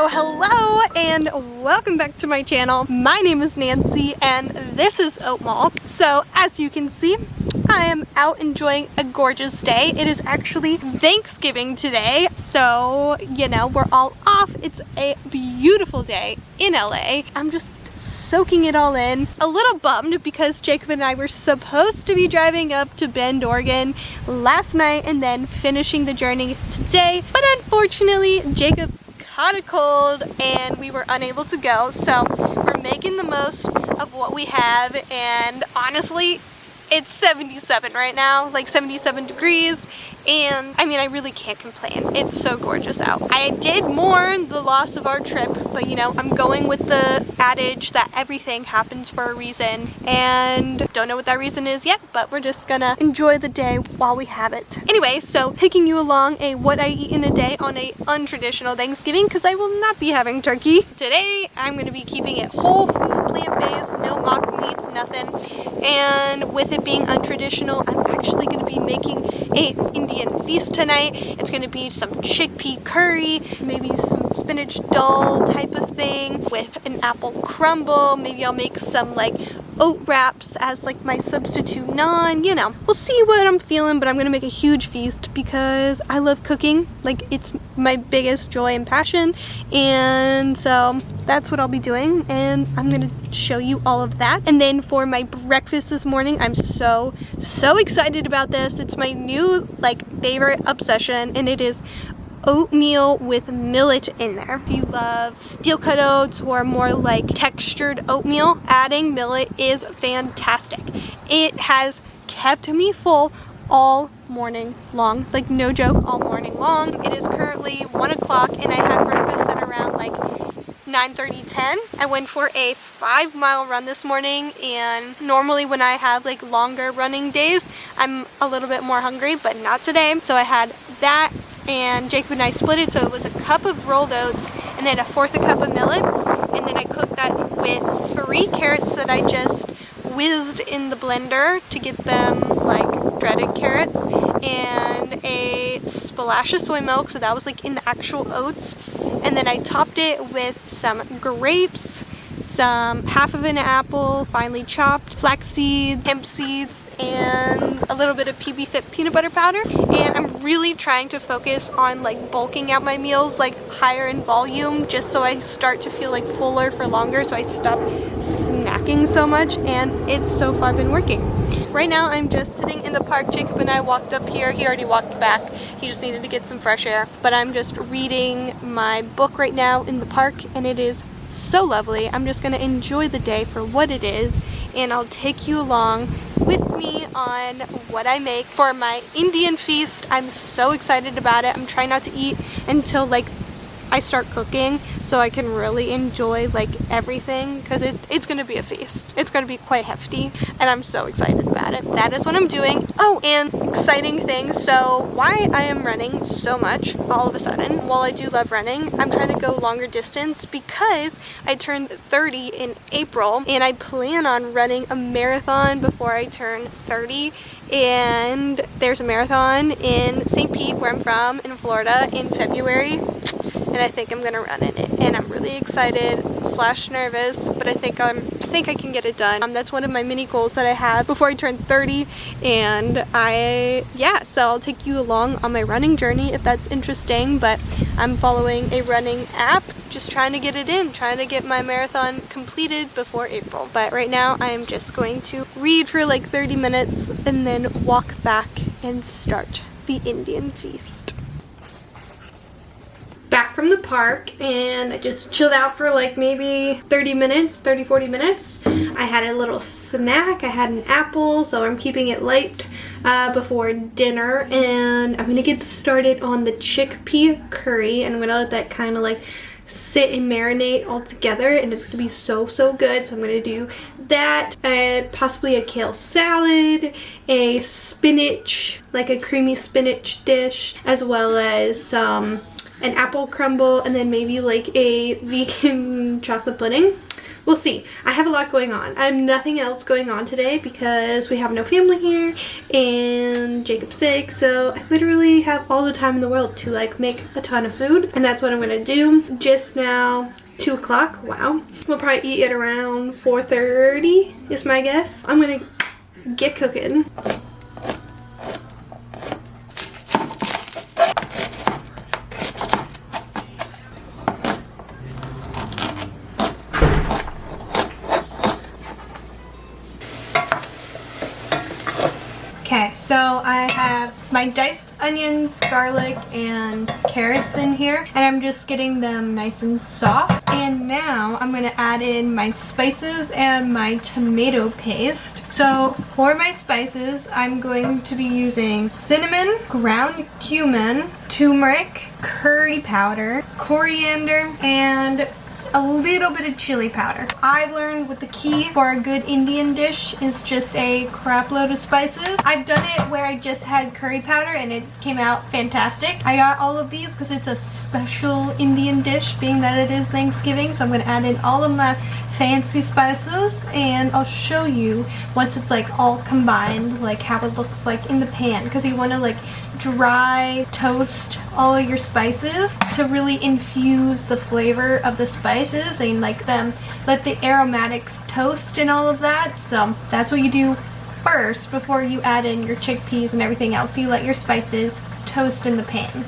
Hello, and welcome back to my channel. My name is Nancy, and this is Oatmalk. So, as you can see, I am out enjoying a gorgeous day. It is actually Thanksgiving today, so, you know, we're all off. It's a beautiful day in LA. I'm just soaking it all in. A little bummed because Jacob and I were supposed to be driving up to Bend, Oregon last night and then finishing the journey today, but unfortunately Jacob caught a cold and we were unable to go, so we're making the most of what we have. And honestly, it's 77 right now, like 77 degrees, and I mean, I really can't complain. It's so gorgeous out. I did mourn the loss of our trip, but you know, I'm going with the adage that everything happens for a reason, and don't know what that reason is yet, but we're just gonna enjoy the day while we have it. Anyway, so taking you along a what I eat in a day on a untraditional Thanksgiving, because I will not be having turkey. Today, I'm gonna be keeping it whole food, plant-based, no mock meats, nothing, and with it being untraditional, I'm actually going to be making an Indian feast tonight. It's going to be some chickpea curry, maybe some spinach dal type of thing with an apple crumble. Maybe I'll make some like oat wraps as like my substitute naan, you know. We'll see what I'm feeling, but I'm going to make a huge feast because I love cooking. Like, it's my biggest joy and passion, and so that's what I'll be doing, and I'm gonna show you all of that. And then for my breakfast this morning, I'm so excited about this. It's my new like favorite obsession, and it is oatmeal with millet in there. If you love steel cut oats or more like textured oatmeal, adding millet is fantastic. It has kept me full all morning long, like no joke, all morning long. It is currently 1 o'clock and I had breakfast at around like 9:30, 10. I went for a 5-mile run this morning, and normally when I have like longer running days, I'm a little bit more hungry, but not today. So I had that, and Jacob and I split it, so it was a cup of rolled oats and then a fourth a cup of millet, and then I cooked that with 3 carrots that I just whizzed in the blender to get them like shredded carrots, and a splash of soy milk, so that was like in the actual oats, and then I topped it with some grapes, some half of an apple finely chopped, flax seeds, hemp seeds, and a little bit of PB Fit peanut butter powder. And I'm really trying to focus on like bulking out my meals like higher in volume, just so I start to feel like fuller for longer, so I stop snacking so much, and it's so far been working. Right now I'm just sitting in the park. Jacob and I walked up here. He already walked back. He just needed to get some fresh air. But I'm just reading my book right now in the park, and it is so lovely. I'm just going to enjoy the day for what it is and I'll take you along with me on what I make for my Indian feast. I'm so excited about it. I'm trying not to eat until like I start cooking so I can really enjoy like everything, because it's gonna be a feast. It's gonna be quite hefty and I'm so excited about it. That is what I'm doing. Oh, and exciting thing, so why I am running so much all of a sudden, while I do love running, I'm trying to go longer distance because I turned 30 in April and I plan on running a marathon before I turn 30. And there's a marathon in St. Pete, where I'm from, in Florida, in February, and I think I'm gonna run in it, and I'm really excited / nervous, but I think I can get it done. That's one of my mini goals that I have before I turn 30, and so I'll take you along on my running journey if that's interesting. But I'm following a running app, just trying to get it in, trying to get my marathon completed before April. But right now I'm just going to read for like 30 minutes and then walk back and start the Indian feast. Back from the park, and I just chilled out for like maybe 40 minutes. I had a little snack. I had an apple, so I'm keeping it light before dinner, and I'm gonna get started on the chickpea curry, and I'm gonna let that kind of like sit and marinate all together, and it's gonna be so good. So I'm gonna do that, possibly a kale salad, a spinach, like a creamy spinach dish, as well as an apple crumble, and then maybe like a vegan chocolate pudding. We'll see. I have a lot going on. I have nothing else going on today because we have no family here and Jacob's sick, so I literally have all the time in the world to like make a ton of food, and that's what I'm gonna do. Just now, 2 o'clock. Wow. We'll probably eat it around 4:30 is my guess. I'm gonna get cooking. Okay, so I have my diced onions, garlic, and carrots in here, and I'm just getting them nice and soft. And now I'm gonna add in my spices and my tomato paste. So for my spices, I'm going to be using cinnamon, ground cumin, turmeric, curry powder, coriander, and a little bit of chili powder. I've learned what the key for a good Indian dish is just a crap load of spices. I've done it where I just had curry powder and it came out fantastic. I got all of these because it's a special Indian dish, being that it is Thanksgiving. So I'm gonna add in all of my fancy spices, and I'll show you once it's like all combined, like how it looks like in the pan, because you want to like dry toast all of your spices to really infuse the flavor of the spices and like let the aromatics toast and all of that. So that's what you do first before you add in your chickpeas and everything else. You let your spices toast in the pan.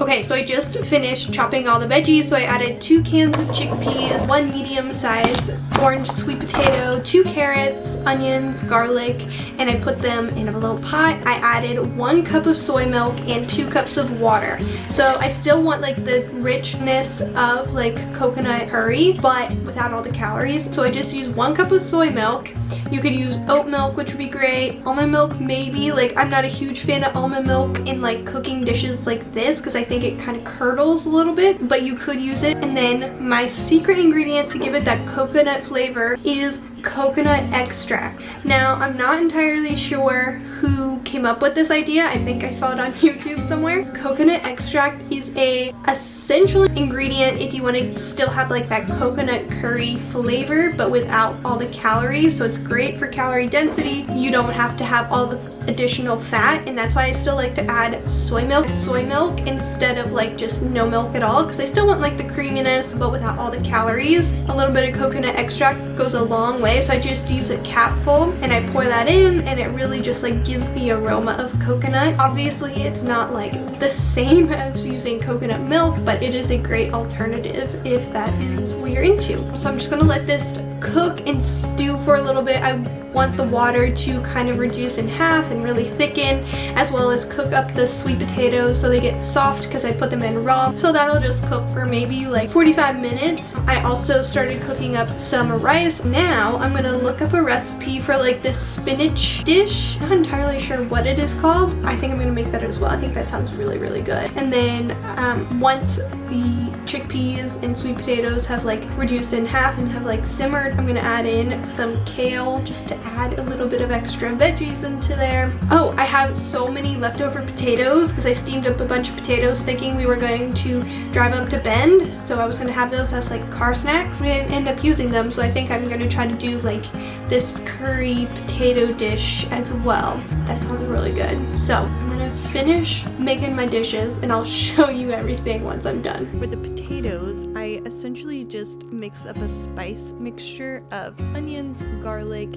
Okay, so I just finished chopping all the veggies, so I added 2 cans of chickpeas, 1 medium-sized orange sweet potato, 2 carrots, onions, garlic, and I put them in a little pot. I added 1 cup of soy milk and 2 cups of water. So I still want like the richness of like coconut curry, but without all the calories. So I just used 1 cup of soy milk. You could use oat milk, which would be great. Almond milk, maybe. Like, I'm not a huge fan of almond milk in like cooking dishes like this because I think it kind of curdles a little bit, but you could use it. And then my secret ingredient to give it that coconut flavor is coconut extract. Now, I'm not entirely sure who came up with this idea. I think I saw it on YouTube somewhere. Coconut extract is a essential ingredient if you want to still have like that coconut curry flavor, but without all the calories. So it's great for calorie density. You don't have to have all the additional fat, and that's why I still like to add soy milk instead of like just no milk at all, because I still want like the creaminess but without all the calories. A little bit of coconut extract goes a long way. So I just use a capful and I pour that in, and it really just like gives the aroma of coconut. Obviously it's not like the same as using coconut milk, but it is a great alternative if that is what you're into. So I'm just gonna let this cook and stew for a little bit. I want the water to kind of reduce in half and really thicken, as well as cook up the sweet potatoes so they get soft because I put them in raw. So that'll just cook for maybe like 45 minutes. I also started cooking up some rice. Now I'm gonna look up a recipe for like this spinach dish. Not entirely sure what it is called. I think I'm gonna make that as well. I think that sounds really, really good. And then once the chickpeas and sweet potatoes have like reduced in half and have like simmered, I'm gonna add in some kale just to add a little bit of extra veggies into there. Oh, I have so many leftover potatoes because I steamed up a bunch of potatoes thinking we were going to drive up to Bend, so I was gonna have those as like car snacks. We didn't end up using them, so I think I'm gonna try to do like this curry potato dish as well. That sounds really good. So I'm gonna finish making my dishes and I'll show you everything once I'm done. For the potatoes, I essentially just mix up a spice mixture of onions, garlic,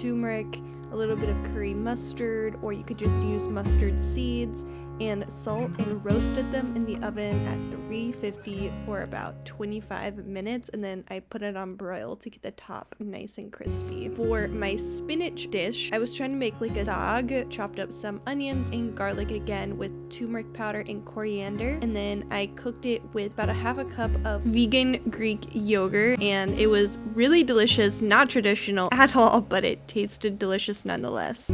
turmeric, a little bit of curry mustard, or you could just use mustard seeds, and salt, and roasted them in the oven at 350 for about 25 minutes, and then I put it on broil to get the top nice and crispy. For my spinach dish, I was trying to make like a dog, chopped up some onions and garlic again with turmeric powder and coriander, and then I cooked it with about a half a cup of vegan Greek yogurt, and it was really delicious. Not traditional at all, but it tasted delicious nonetheless.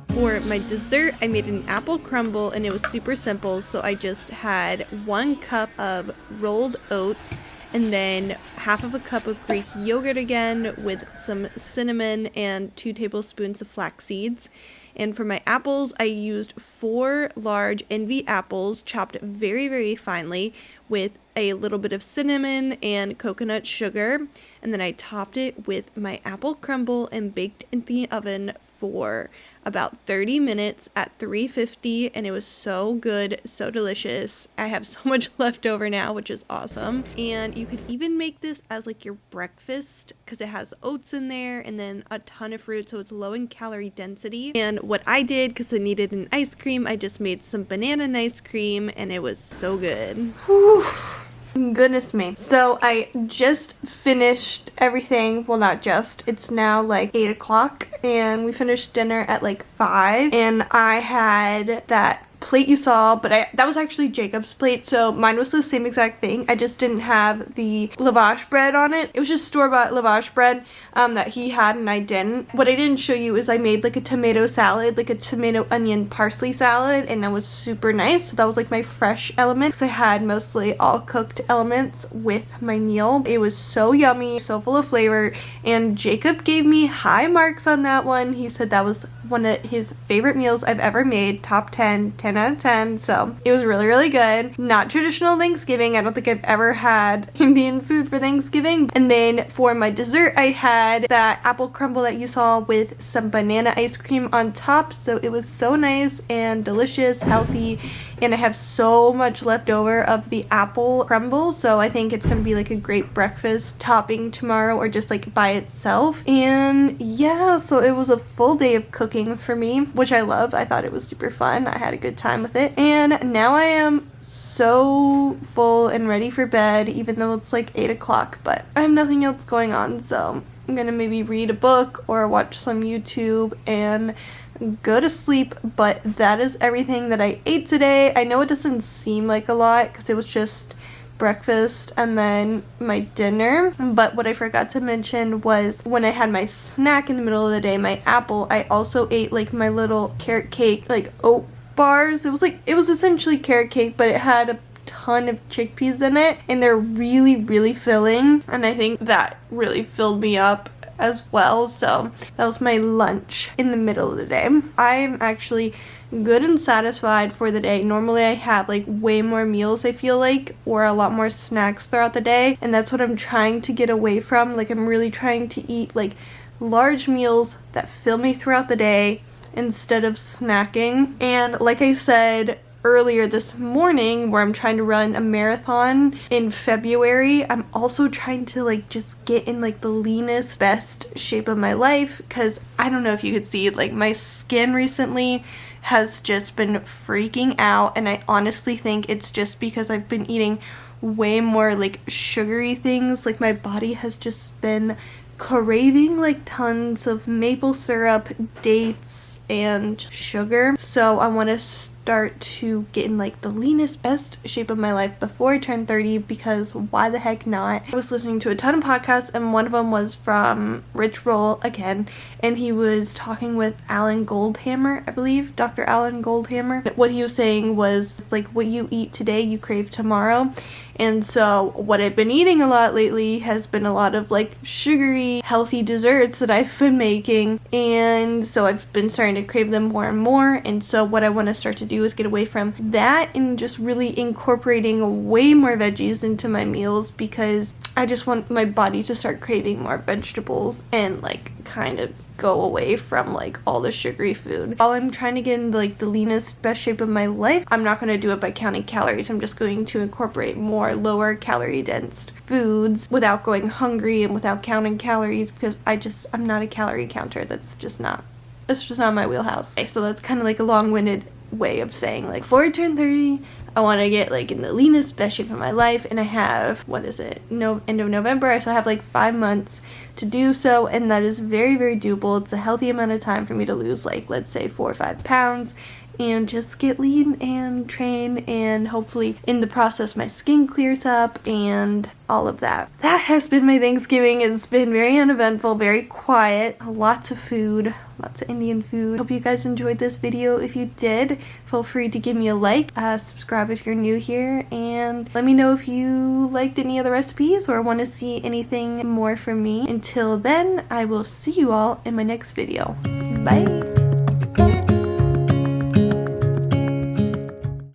For my dessert, I made an apple crumble, and it was super simple. So I just had 1 cup of rolled oats, and then half of a cup of Greek yogurt again with some cinnamon and 2 tablespoons of flax seeds. And for my apples, I used 4 large envy apples chopped very, very finely with a little bit of cinnamon and coconut sugar. And then I topped it with my apple crumble and baked in the oven for about 30 minutes at 350, and it was so good, so delicious. I have so much left over now, which is awesome. And you could even make this as like your breakfast because it has oats in there and then a ton of fruit, so it's low in calorie density. And what I did, because I needed an ice cream, I just made some banana ice cream, and it was so good. Whew. Goodness me. So I just finished everything. Well, not just. It's now like 8 o'clock and we finished dinner at like 5, and I had that plate you saw, but that was actually Jacob's plate, so mine was the same exact thing. I just didn't have the lavash bread on it. It was just store-bought lavash bread that he had and I didn't. What I didn't show you is I made like a tomato salad, like a tomato onion parsley salad, and that was super nice. So that was like my fresh elements. I had mostly all cooked elements with my meal. It was so yummy, so full of flavor, and Jacob gave me high marks on that one. He said that was one of his favorite meals I've ever made, top 10 out of 10, so it was really, really good. Not traditional Thanksgiving. I don't think I've ever had Indian food for Thanksgiving. And then for my dessert, I had that apple crumble that you saw with some banana ice cream on top, so it was so nice and delicious, healthy, and I have so much left over of the apple crumble, so I think it's gonna be like a great breakfast topping tomorrow, or just like by itself. And yeah, so it was a full day of cooking for me, which I love. I thought it was super fun. I had a good time with it, and now I am so full and ready for bed, even though it's like 8 o'clock, but I have nothing else going on, so I'm gonna maybe read a book or watch some YouTube and go to sleep. But that is everything that I ate today. I know it doesn't seem like a lot because it was just breakfast and then my dinner, but what I forgot to mention was when I had my snack in the middle of the day, my apple, I also ate like my little carrot cake, like oat bars. It was essentially carrot cake, but it had a ton of chickpeas in it, and they're really, really filling, and I think that really filled me up as well. So that was my lunch in the middle of the day. I'm actually good and satisfied for the day. Normally I have like way more meals, I feel like, or a lot more snacks throughout the day, and that's what I'm trying to get away from. Like, I'm really trying to eat like large meals that fill me throughout the day instead of snacking. And like I said, earlier this morning where I'm trying to run a marathon in February. I'm also trying to like just get in like the leanest, best shape of my life, because I don't know if you could see, like my skin recently has just been freaking out, and I honestly think it's just because I've been eating way more like sugary things. Like my body has just been craving like tons of maple syrup, dates, and sugar. So I want to start to get in like the leanest, best shape of my life before I turn 30, because why the heck not? I was listening to a ton of podcasts, and one of them was from Rich Roll again, and he was talking with Alan Goldhammer, I believe, Dr. Alan Goldhammer. What he was saying was like, what you eat today you crave tomorrow. And so what I've been eating a lot lately has been a lot of like sugary, healthy desserts that I've been making, and so I've been starting to crave them more and more. And so what I want to start to do is get away from that and just really incorporating way more veggies into my meals, because I just want my body to start craving more vegetables and like kind of go away from like all the sugary food. While I'm trying to get in like the leanest, best shape of my life, I'm not going to do it by counting calories. I'm just going to incorporate more lower calorie dense foods without going hungry and without counting calories, because I'm not a calorie counter. That's just not my wheelhouse. Okay, so that's kind of like a long-winded way of saying like before I turn 30, I want to get like in the leanest, best shape of my life, and I have, end of November, so I have like 5 months to do so, and that is very, very doable. It's a healthy amount of time for me to lose like, let's say 4 or 5 pounds and just get lean and train, and hopefully in the process my skin clears up and all of that. That has been my Thanksgiving. It's been very uneventful, very quiet, lots of food, lots of Indian food. Hope you guys enjoyed this video. If you did, feel free to give me a like, subscribe if you're new here, and let me know if you liked any of the recipes or want to see anything more from me. Until then, I will see you all in my next video. Bye!